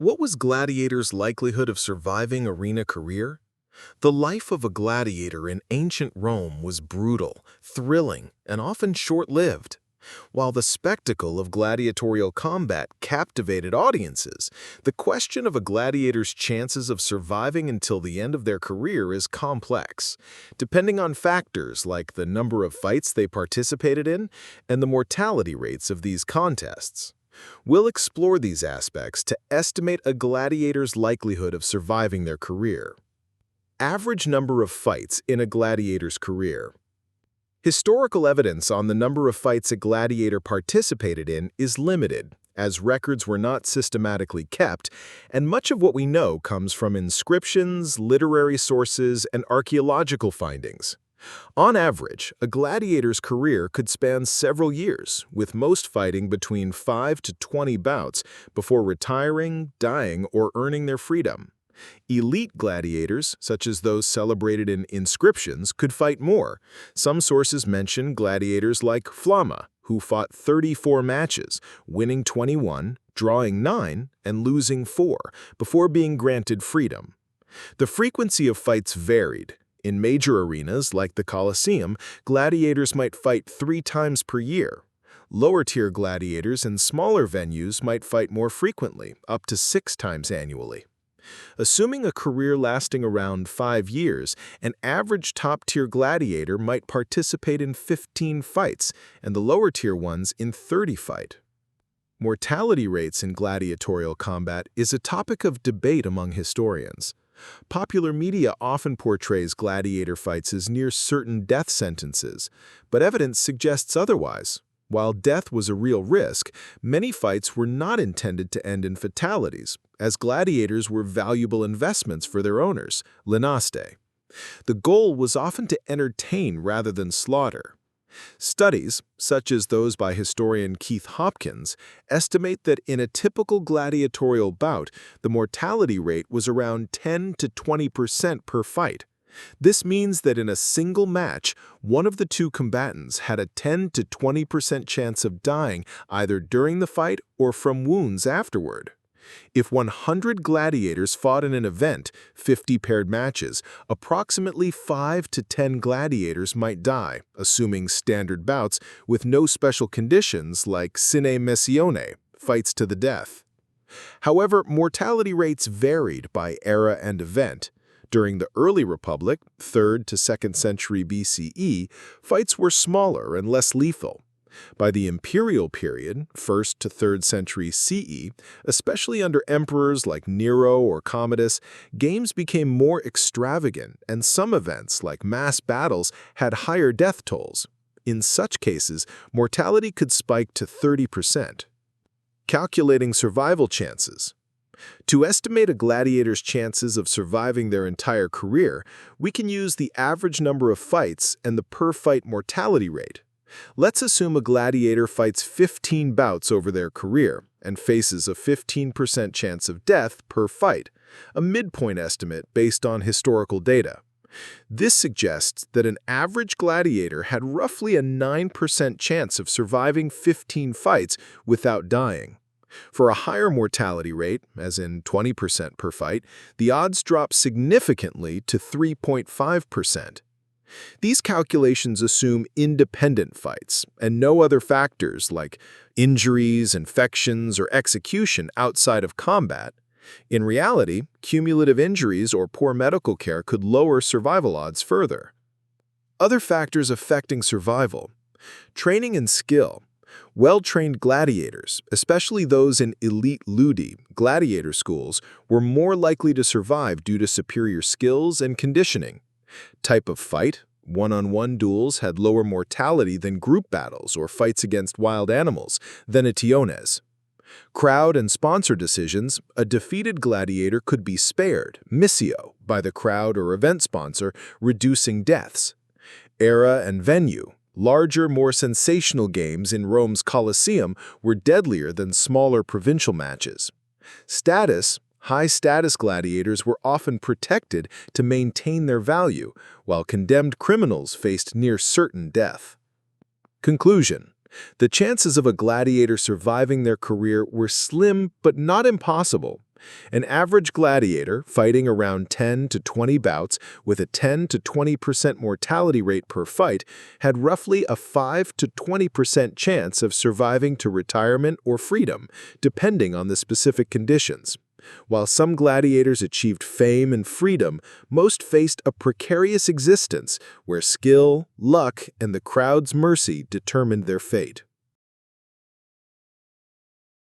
What was gladiators' likelihood of surviving arena career? The life of a gladiator in ancient Rome was brutal, thrilling, and often short-lived. While the spectacle of gladiatorial combat captivated audiences, the question of a gladiator's chances of surviving until the end of their career is complex, depending on factors like the number of fights they participated in and the mortality rates of these contests. We'll explore these aspects to estimate a gladiator's likelihood of surviving their career. Average number of fights in a gladiator's career. Historical evidence on the number of fights a gladiator participated in is limited, as records were not systematically kept, and much of what we know comes from inscriptions, literary sources, and archaeological findings. On average, a gladiator's career could span several years, with most fighting between 5 to 20 bouts before retiring, dying, or earning their freedom. Elite gladiators, such as those celebrated in inscriptions, could fight more. Some sources mention gladiators like Flamma, who fought 34 matches, winning 21, drawing 9, and losing 4, before being granted freedom. The frequency of fights varied. In major arenas, like the Colosseum, gladiators might fight 3 times per year. Lower-tier gladiators in smaller venues might fight more frequently, up to 6 times annually. Assuming a career lasting around 5 years, an average top-tier gladiator might participate in 15 fights, and the lower-tier ones in 30 fights. Mortality rates in gladiatorial combat is a topic of debate among historians. Popular media often portrays gladiator fights as near-certain death sentences, but evidence suggests otherwise. While death was a real risk, many fights were not intended to end in fatalities, as gladiators were valuable investments for their owners, linaste. The goal was often to entertain rather than slaughter. Studies, such as those by historian Keith Hopkins, estimate that in a typical gladiatorial bout, the mortality rate was around 10 to 20% per fight. This means that in a single match, one of the two combatants had a 10 to 20% chance of dying either during the fight or from wounds afterward. If 100 gladiators fought in an event, 50 paired matches, approximately 5 to 10 gladiators might die, assuming standard bouts with no special conditions like sine missione, fights to the death. However, mortality rates varied by era and event. During the early Republic, 3rd to 2nd century BCE, fights were smaller and less lethal. By the imperial period, 1st to 3rd century CE, especially under emperors like Nero or Commodus, games became more extravagant, and some events, like mass battles, had higher death tolls. In such cases, mortality could spike to 30%. Calculating survival chances. To estimate a gladiator's chances of surviving their entire career, we can use the average number of fights and the per-fight mortality rate. Let's assume a gladiator fights 15 bouts over their career and faces a 15% chance of death per fight, a midpoint estimate based on historical data. This suggests that an average gladiator had roughly a 9% chance of surviving 15 fights without dying. For a higher mortality rate, as in 20% per fight, the odds drop significantly to 3.5%. These calculations assume independent fights and no other factors like injuries, infections, or execution outside of combat. In reality, cumulative injuries or poor medical care could lower survival odds further. Other factors affecting survival. Training and skill. Well-trained gladiators, especially those in elite ludi, gladiator schools, were more likely to survive due to superior skills and conditioning. Type of fight. One-on-one duels had lower mortality than group battles or fights against wild animals, venationes. Crowd and sponsor decisions. A defeated gladiator could be spared, missio, by the crowd or event sponsor, reducing deaths. Era and venue. Larger, more sensational games in Rome's Colosseum were deadlier than smaller provincial matches. Status. High-status gladiators were often protected to maintain their value, while condemned criminals faced near certain death. Conclusion. The chances of a gladiator surviving their career were slim but not impossible. An average gladiator, fighting around 10 to 20 bouts with a 10 to 20% mortality rate per fight, had roughly a 5 to 20% chance of surviving to retirement or freedom, depending on the specific conditions. While some gladiators achieved fame and freedom, most faced a precarious existence where skill, luck, and the crowd's mercy determined their fate.